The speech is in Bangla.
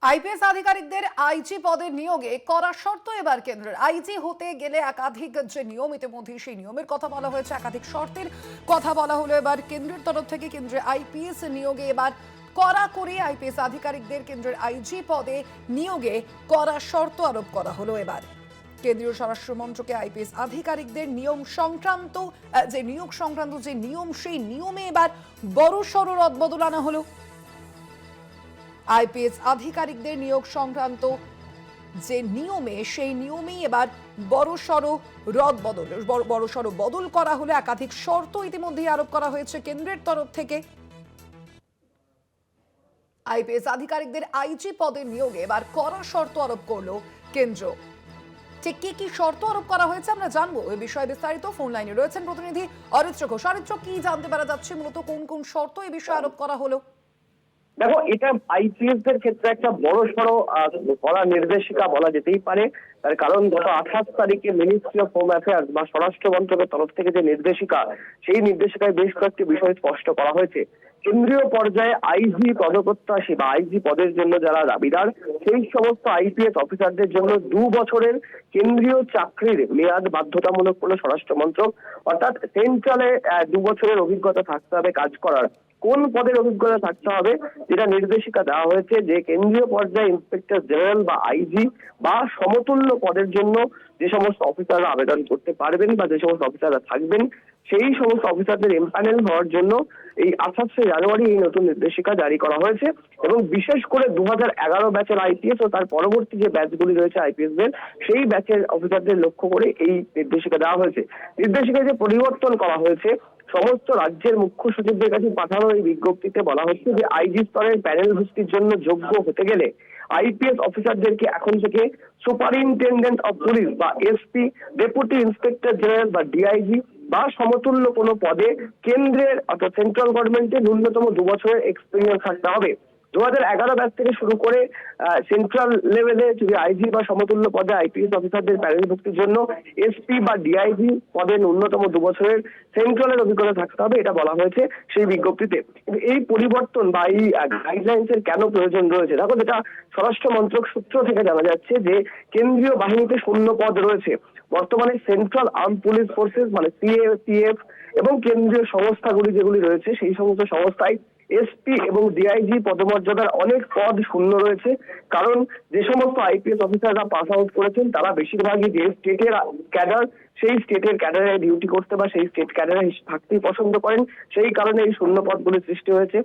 আইপিএস আধিকারিকদের আইজি পদে নিয়োগে কড়া শর্ত এবার কেন্দ্রের। আইজি হতে গেলে একাধিক যে নিয়ম, ইতিমধ্যে সেই নিয়মের কথা বলা হয়েছে, একাধিক শর্তের কথা বলা হলো। এবার কেন্দ্রের তরফ থেকে কেন্দ্রে আইপিএস নিয়োগে এবার কড়া করে আইপিএস আধিকারিকদের কেন্দ্রের আইজি পদে নিয়োগে কড়া শর্ত আরোপ করা হলো। এবার কেন্দ্রীয় স্বরাষ্ট্র মন্ত্রকে আইপিএস আধিকারিকদের নিয়োগ সংক্রান্ত যে নিয়ম, সেই নিয়মে এবার বড়সড় রদবদল আনা হলো। আইপিএস আধিকারিকদের নিয়োগ সংক্রান্ত যে নিয়মে, সেই নিয়মেই এবার বড়সড় বদল করা হলো। একাধিক শর্ত ইতিমধ্যেই আরোপ করা হয়েছে কেন্দ্রের তরফ থেকে। আইপিএস আধিকারিকদের আইজি পদে নিয়োগে এবার কড়া শর্ত আরোপ করলো কেন্দ্র। ঠিক কি শর্ত আরোপ করা হয়েছে আমরা জানবো। এই বিষয়ে বিস্তারিত ফোন লাইনে রয়েছেন প্রতিনিধি অরিত্র ঘোষ। অরিত্র, কি জানতে পারা যাচ্ছে, মূলত কোন কোন শর্ত এই বিষয়ে আরোপ করা হলো? দেখো, এটা আইপিএস দের ক্ষেত্রে একটা বড় সড়ো কড়া নির্দেশিকা বলা যেতেই পারে। তার কারণ গত 28 তারিখে মিনিস্ট্রি অফ হোম অ্যাফেয়ার্স বা স্বরাষ্ট্র মন্ত্রকের তরফ থেকে যে নির্দেশিকা, সেই নির্দেশিকায় বেশ কয়েকটি বিষয় স্পষ্ট করা হয়েছে। কেন্দ্রীয় পর্যায়ে আইজি পদপ্রত্যাশী বা আইজি পদের জন্য যারা দাবিদার, সেই সমস্ত আইপিএস অফিসারদের জন্য 2 বছরের কেন্দ্রীয় চাকরির মেয়াদ বাধ্যতামূলক করলো স্বরাষ্ট্র মন্ত্রক। অর্থাৎ সেন্ট্রালে 2 বছরের অভিজ্ঞতা থাকতে হবে কাজ করার। কোন পদের অভিজ্ঞতা থাকতে হবে, যেটা নির্দেশিকা দেওয়া হয়েছে যে কেন্দ্রীয় পর্যায়ে ইন্সপেক্টর জেনারেল বা আইজি বা সমতুল্য পদের জন্য যে সমস্ত অফিসাররা আবেদন করতে পারবেন বা যে সমস্ত অফিসাররা থাকবেন, সেই সমস্ত অফিসারদের এমপ্যানেল হওয়ার জন্য এই 28শে জানুয়ারি এই নতুন নির্দেশিকা জারি করা হয়েছে। এবং বিশেষ করে 2011 ব্যাচের আইপিএস ও তার পরবর্তী যে ব্যাচগুলি রয়েছে আইপিএস দের, সেই ব্যাচের অফিসারদের লক্ষ্য করে এই নির্দেশিকা দেওয়া হয়েছে। নির্দেশিকায় যে পরিবর্তন করা হয়েছে, সমস্ত রাজ্যের মুখ্য সচিবদের কাছে পাঠানো এই বিজ্ঞপ্তিতে বলা হচ্ছে যে আইজি স্তরের প্যানেল ভর্তির জন্য যোগ্য হতে গেলে আইপিএস অফিসারদেরকে এখন থেকে সুপারিনটেন্ডেন্ট অফ পুলিশ বা এসপি, ডেপুটি ইন্সপেক্টর জেনারেল বা ডিআইজি বা সমতুল্য কোনো পদে কেন্দ্রের অর্থাৎ সেন্ট্রাল গভর্নমেন্টের ন্যূনতম 2 বছরের এক্সপিরিয়েন্স থাকতে হবে। 2011 ব্যাচ থেকে শুরু করে সেন্ট্রাল লেভেলে যদি আইজি বা সমতুল্য পদে আইপিএস অফিসারদের প্যানেল ভুক্তির জন্য এসপি বা ডিআইজি পদে ন্যূনতম 2 বছরের সেন্ট্রালের অভিজ্ঞতা থাকতে হবে, এটা বলা হয়েছে সেই বিজ্ঞপ্তিতে। কিন্তু এই পরিবর্তন বা এই গাইডলাইন্স এর কেন প্রয়োজন রয়েছে, দেখো, যেটা স্বরাষ্ট্র মন্ত্রক সূত্র থেকে জানা যাচ্ছে যে কেন্দ্রীয় বাহিনীতে শূন্য পদ রয়েছে। বর্তমানে সেন্ট্রাল আর্ম পুলিশ ফোর্সেস মানে সিএপিএফ এবং কেন্দ্রীয় সংস্থাগুলি যেগুলি রয়েছে, সেই সমস্ত সংস্থায় এসপি এবং ডিআইজি পদমর্যাদার অনেক পদ শূন্য রয়েছে। কারণ যে সমস্ত আইপিএস অফিসাররা পাস আউট করেছেন, তারা বেশিরভাগই যে স্টেটের ক্যাডার, সেই স্টেটের ক্যাডারে ডিউটি করতে বা সেই স্টেট ক্যাডারে থাকতেই পছন্দ করেন। সেই কারণে এই শূন্য পদগুলি সৃষ্টি হয়েছে।